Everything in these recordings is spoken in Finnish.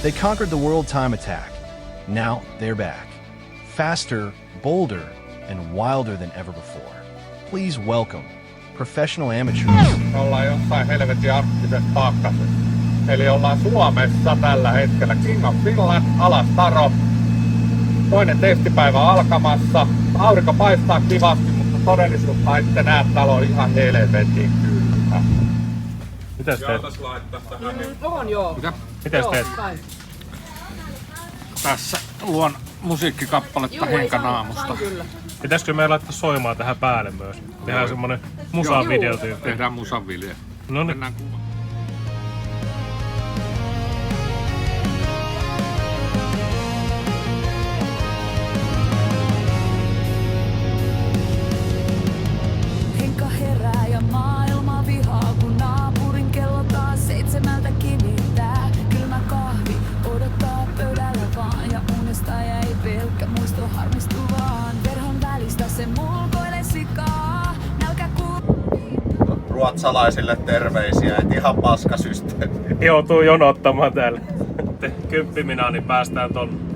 They conquered the World Time Attack. Now they're back. Faster, bolder, and wilder than ever before. Please welcome professional amateurs. Ollaan jossain helvetin arktisessa pakkasessa. Eli ollaan Suomessa tällä hetkellä. King of Finland, Alastaro. Toinen testipäivä alkamassa. Aurinko paistaa kivasti, mutta todellisuutta ette näe, täällä on ihan helvetin kylmä. Mitäs teet? On joo. Mitäs teet? Tässä luon musiikkikappaletta Henka Naamusta. Pitäisikö me laittaa soimaan tähän päälle myös? Tehdään semmonen musavideotyyppi. Tehdään musavideo. No niin. Mennään kuvaan. Henkka herää ja maailma vihaa, kun naapurin kello taas 7 kinittää. Kylmä kahvi odottaa pöydällä vaan ja unesta jäi pelkkä muisto harmistuvaan. Verhon välistä se mulkoilee sikaa, nälkä Ruotsalaisille terveisiä, et ihan paskasysteemi. Joutuu jonottamaan täällä. 10 minaa, niin päästään ton.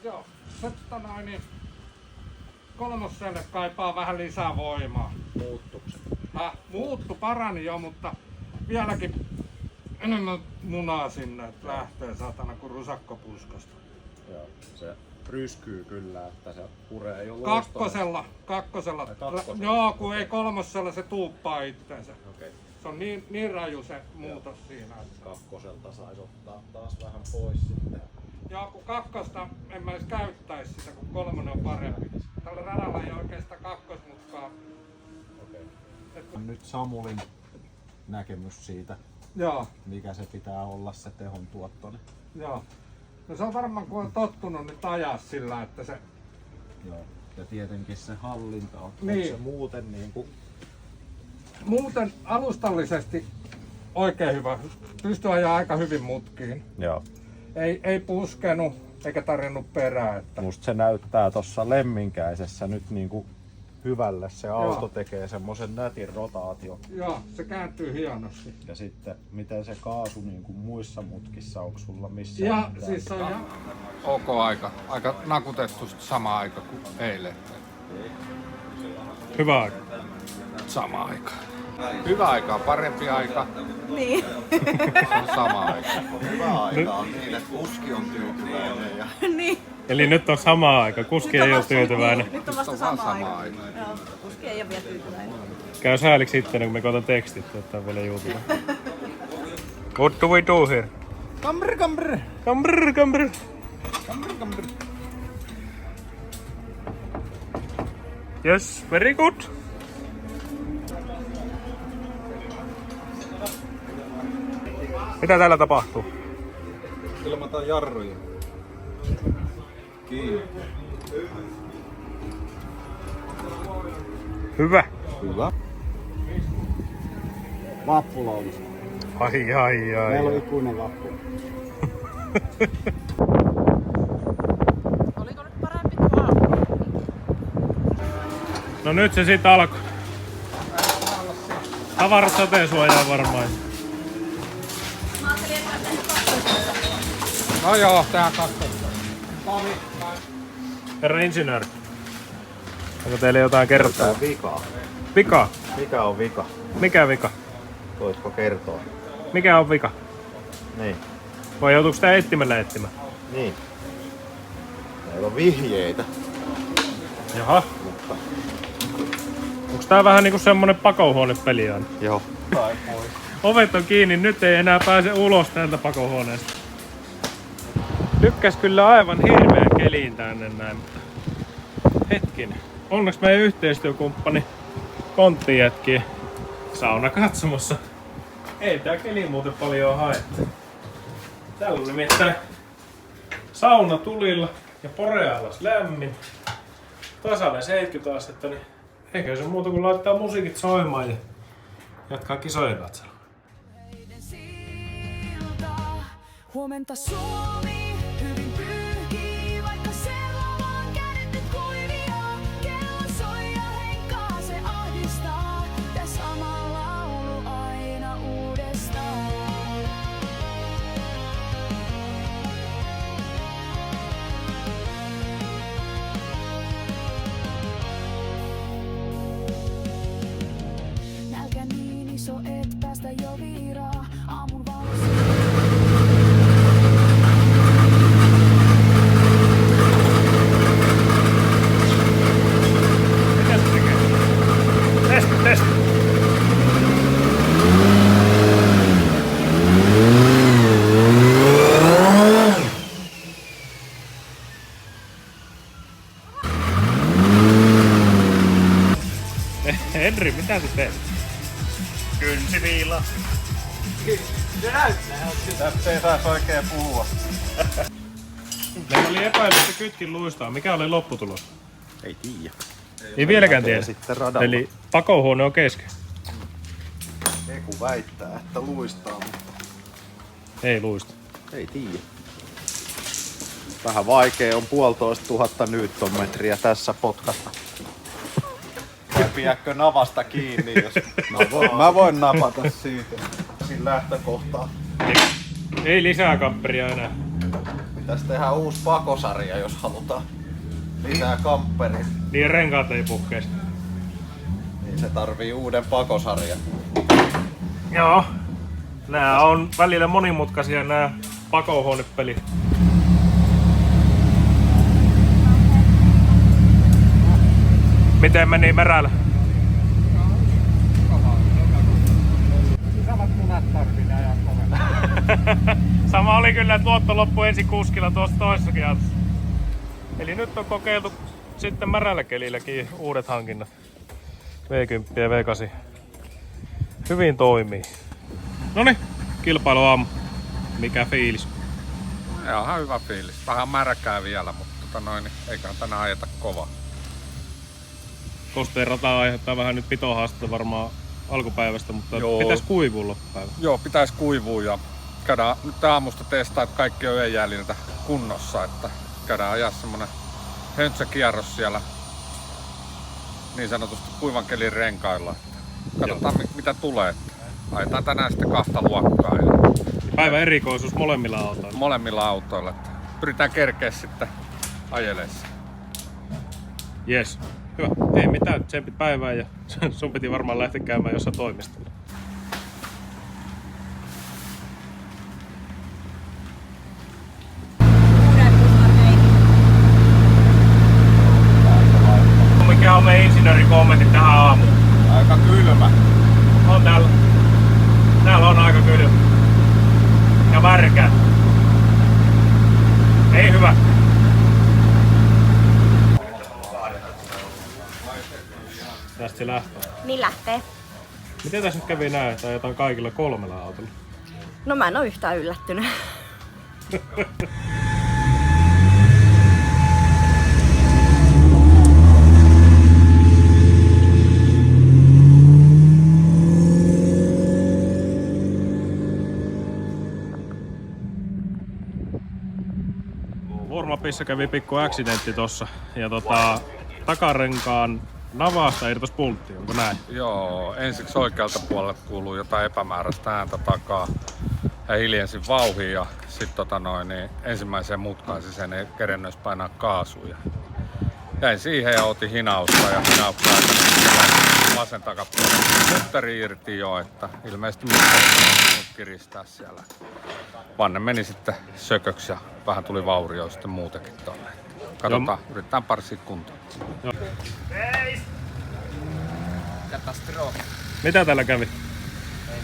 Joo, niin kolmoselle kaipaa vähän lisää voimaa. Muuttuuko se? Muuttu parani jo, mutta vieläkin enemmän munaa sinne, että lähtee satana kuin rusakkopuskasta. Joo, se ryskyy kyllä, että se puree jo Kakkosella. Kakkosella? Joo, kun ei kolmosella se tuuppaa itteensä. Okei. Se on niin raju se muutos siinä. Että... Kakkoselta sais ottaa taas vähän pois sitten. Joo, kun kakkosta en mä edes käyttäisi sitä, kun kolmonen on parempi. Tällä radalla ei oikein sitä kakkosmutkaa. Okei. Nyt Samulin näkemys siitä, Joo, mikä se pitää olla se tehon tuotto. joo. No se on varmaan kun on tottunut nyt ajaa sillä, että se... Joo. Ja tietenkin se hallinta on. Niin. Onko se muuten niinku... Muuten alustallisesti oikein hyvä. Pystyy ajaa aika hyvin mutkiin. Joo. Ei puskenut eikä tarjonnut perää. Että... Musta se näyttää tossa lemminkäisessä nyt niinku hyvälle. Se auto Joo. tekee semmosen nätin rotaatio. Joo, se kääntyy hienosti. Ja sitten miten se kaasu niinku muissa mutkissa, onko sulla missään? Ja mitään? siis on ihan... OK aika nakutettu sama aika kuin eilen. Hyvä aika. Sama aika. Hyvä aika on parempi aika. Niin. Se on sama aika. Hyvä aika on niin, että kuski on tyytyväinen ja... Niin. Eli nyt on sama aika. Kuski ei ole tyytyväinen. Nyt on vasta Nyt on vaan sama sama aika. Joo, kuski ei ole vielä tyytyväinen. Käy sääliksi sitten, kun me koitan tekstit, ottaa vielä YouTubeen. What do we do here? Kamri. Kambrr. Yes, very good. Mitä täällä tapahtuu? Ilmataan jarruja. Kiinni. Hyvä. Hyvä. Vappulaulusta. Ai. Meillä on ikuinen vappu. Oliko nyt parempi kuin aamulla? No nyt se sitten alkoi. Tavarat sateensuojaa varmaan. No joo, tehdään kakkosta. Herra insinööri. Onko teille jotain kertoa? Vika. Vika? Mikä on vika? Mikä vika? Voitko kertoa? Mikä on vika? Niin. Vai joutuuko sitä etsimällä etsimään? Niin. Meillä on vihjeitä. Jaha. Mutta... Onks tää vähän niinku semmonen pakohuonepeli aina? Joo. Tai pois. Ovet on kiinni, nyt ei enää pääse ulos täältä pakohuoneesta. Tykkäs kyllä aivan hirveän keliin tänne näin, mutta hetkinen. Onneksi meidän yhteistyökumppani Kontti jätkii sauna katsomassa. Ei tää keli muuten paljon haettu. Täällä on nimittäin sauna tulilla ja porealas lämmin. Tasainen 70 astetta, niin eikä se muuta kuin laittaa musiikit soimaan ja jatkaa kisojen katselua. Huomenta Suomi hyvin pyrkii, vaikka siellä vaan kädet nyt kuivia. Kello soi ja Henkkaa se ahdistaa, tää sama laulu aina uudestaan. Nälkä niin iso, et päästä jo viiraa, aamun valossa. Testi. Henri, mitä sä teet? Kynsiviila. Tästä ei saisi oikein puhua. Meillä oli epäily, että kytkin luistaa. Mikä oli lopputulos? Ei tiedä. Ei vieläkään tiedä. Sitten radalla. Eli pakohuone on kesken. Eku väittää, että luistaa, mutta Ei luista. ei tiedä. Vähän vaikea on 1500 newtonmetriä tässä potkata. Vai pidätkö navasta kiinni, jos... Mä voin napata siitä. Siinä lähtökohtaa. Ei lisää kamperia enää. Pitäis tehdä uusi pakosarja, jos halutaan lisää kamperia. Niin renkaat ei puhkeisi. Niin se tarvii uuden pakosarjan. Joo. Nää on välillä monimutkaisia nää pakohuonepelit. Miten meni merällä? Samat munat tarvii ajaa kovemmin. Sama oli kyllä, että luotto loppui ensin kuskilla tuossa toisessakin autossa. Eli nyt on kokeiltu sitten märällä kelilläkin uudet hankinnat. V10 ja V8. Hyvin toimii. Noniin, kilpailuaamu. Mikä fiilis? Ihan hyvä fiilis. Vähän märkää vielä, mutta niin, eiköhän tänään ajeta kovaa. Kosteen rata aiheuttaa vähän nyt pitohaastetta varmaan alkupäivästä, mutta Joo. pitäisi kuivua loppupäivä. Joo, pitäisi kuivua ja käydään nyt aamusta testaa, että kaikki on yönjäljiltä kunnossa, että käydään ajaa semmonen höntsäkierros siellä niin sanotusti kuivan kelin renkailla. Katsotaan mitä tulee. Ajetaan tänään sitten 2 luokkaa ja Päivän erikoisuus molemmilla autoilla. molemmilla autoilla. Että pyritään kerkeä sitten ajeleessa. Jes. Hyvä. Ei mitään, tsempit päivään ja sun piti varmaan lähteä käymään jossain toimistolla. Mikä on meidän insinöörin kommentti tähän aamuun? Aika kylmä. On täällä. Täällä on aika kylmä. Ja märkää. Ei hyvä. Tästä se lähtee. Niin lähtee. Miten tässä nyt kävi näin, että ajetaan kaikilla 3 autolla? No mä en oo yhtään yllättynyt. Warmapissa kävi pikku accidentti tossa ja takarenkaan navasta irtos pultti, onko näin? Joo, ensiksi oikealta puolelta kuuluu jotain epämääräistä ääntä takaa. ja hiljensin vauhin ja sitten niin ensimmäiseen mutkaan sisään ei kerennyt painaa kaasuja. Jäin siihen ja otin hinausta ja hinauksen aikana vasen takapuolella mutteri irti jo, että ilmeisesti mutteri kiristää siellä. Vanne meni sitten sököksi ja vähän tuli vaurio sitten muutenkin tonne. Katsotaan, yritetään parsia kuntoon. Katastrofi. Mitä täällä kävi?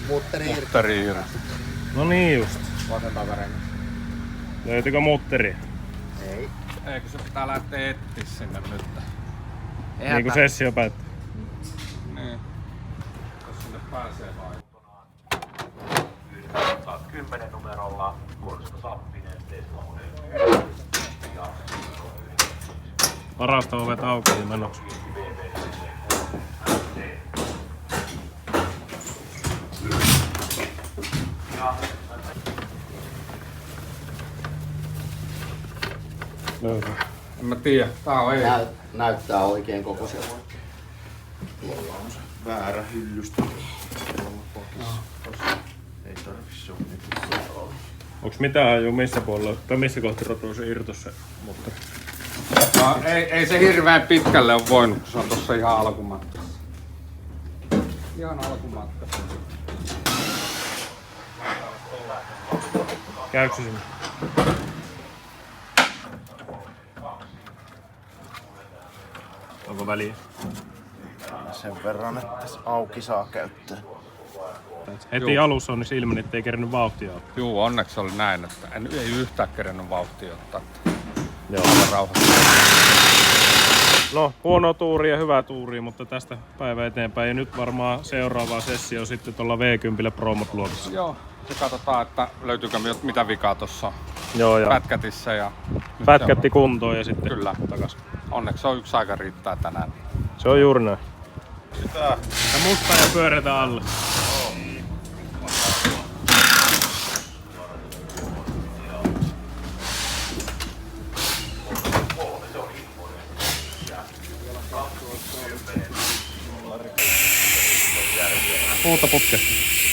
Mutteri irti. No niin just. Vasen takarengas. Löytyykö mutteri? Eikö se pitää lähteä etsiä sinne nyt? Niin kuin sessio päättyi. Niin. Jos sinne pääsee vai? 10 numerolla Korska Sappinen Tesla Varasto-ovet auki ja menoksi. En mä tiedä. Tää on ei. Näyttää oikein kokoiselta. Tuolla on se väärä hyllystä. Ei tarvii se on nyt olla. Onks mitään hajua missä puolella, tai missä kohti rotua se irtos se moottori? No, ei se hirveän pitkälle ole voinut, kun se on tossa ihan alkumatkassa. Ihan alkumatkassa. Käykö se sinne? Onko väliä? Sen verran, että auki saa käyttää. Heti alussa on niin ilmeni, ettei kerennyt vauhtia ottaa. Juu, onneksi oli näin, että ei yhtään kerennyt vauhtia ottaa. Joo. Rauhassa. No, huono tuuri ja hyvä tuuri, mutta tästä päivä eteenpäin. Ja nyt varmaan seuraava sessio sitten tuolla V10 Promot luokassa. Joo, se katsotaan, että löytyykö mitä vikaa tuossa Joo, pätkätissä. Ja pätkätti kuntoon ja sitten kyllä takas. Onneksi on yksi aika riittää tänään. Se on juuri näin. Sitä. Ja musta ja pyörätä alle. Uutta putkesta.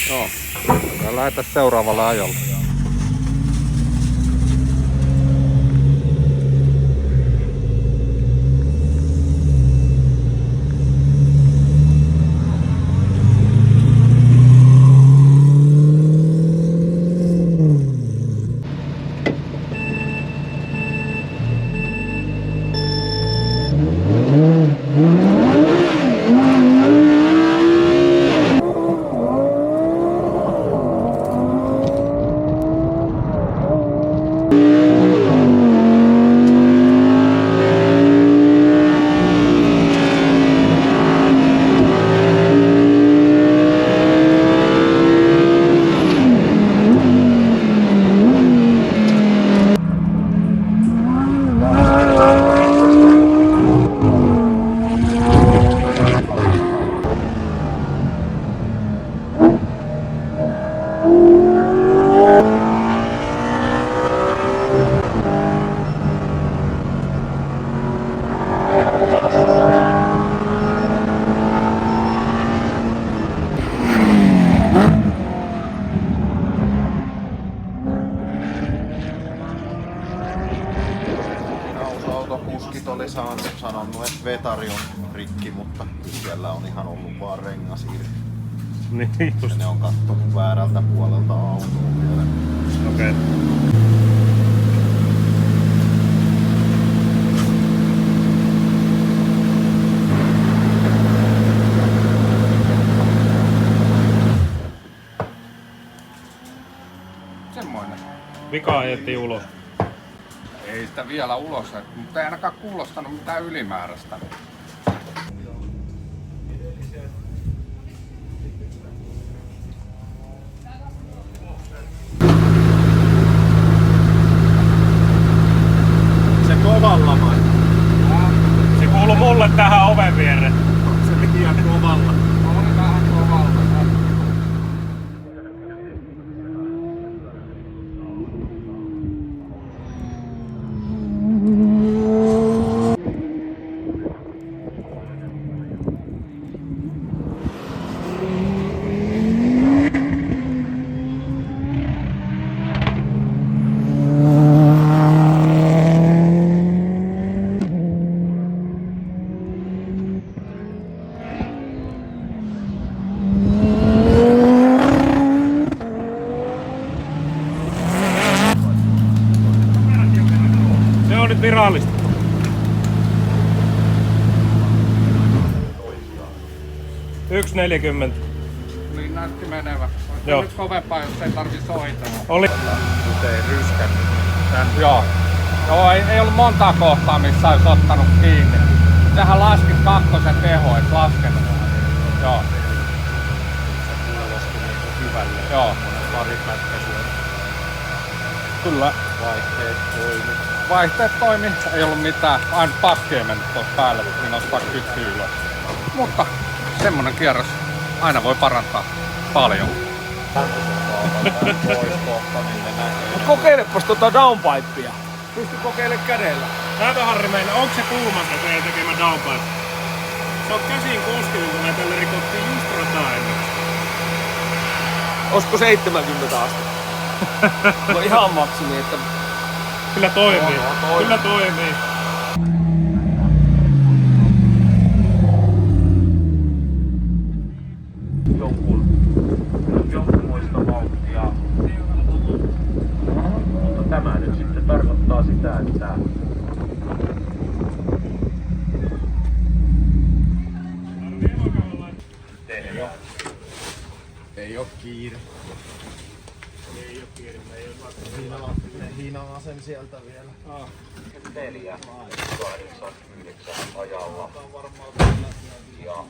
Joo. Lähdetään seuraavalle ajolle. Kuskit oli sanonut, että vetari on rikki, mutta siellä on ihan ollut vaan rengas irti. Niin just. Ja ne on kattonut väärältä puolelta autoa vielä. Okei. Semmoinen. Vika ajettiin ulos. Ei sitä vielä ulos, mutta ei ainakaan kuulostanut mitään ylimääräistä. Se kovalla vai? Se kuuluu mulle tähän oven viereen. Se liian kovalla. Oli vähän kovalla. on nyt virallista. Yksi 40. Niin näytti menevä. Joo. Nyt kovempaa, jos ei tarvi soitella. Oli. Nyt ei ryskännyt. Joo. Joo, ei ollut montaa kohtaa, missä olisi ottanut kiinni. Sehän laski kakkosen teho, et laskenut. Joo. Se kuulosti niinku hyvälle. Joo. Pari pätkäsyä. Kyllä. Vaihteet toimi. Vaihteet toimi, ei ollut mitään. Aina pakki ei mennyt tuossa päälle, niin nostaa kytky ylös. Mutta semmonen kierros aina voi parantaa paljon. Pois kohta, niin ne näkee. Kokeilepas tota downpipea. Pysty kokeilemaan kädellä. Näytä Harri meille, onko se kulma se teidän tekemä downpipe? Se on käsin kosketin, kun me tälle rikottiin just rataa ennen. Olisiko 70 astetta? No ihan maksimi, että Kyllä toimii. Kyllä toimii. jonkunmoista vauhtia. Mutta tämä nyt sitten tarkoittaa sitä, että Ei oo kiire. Hinaa sen sieltä vielä. 4.89 ajalla. Ja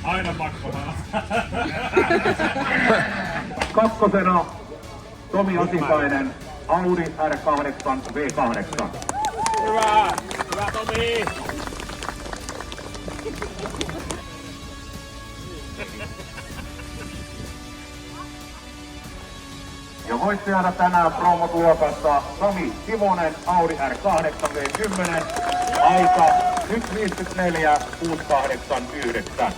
Aina pakko kakkosena Tomi Asikainen, Audi R8 V8. Hyvä! Hyvä Tomi! Ja voittajana tänään promotulokassa Sami Simonen, Audi R8 V10, aika 1.54.689.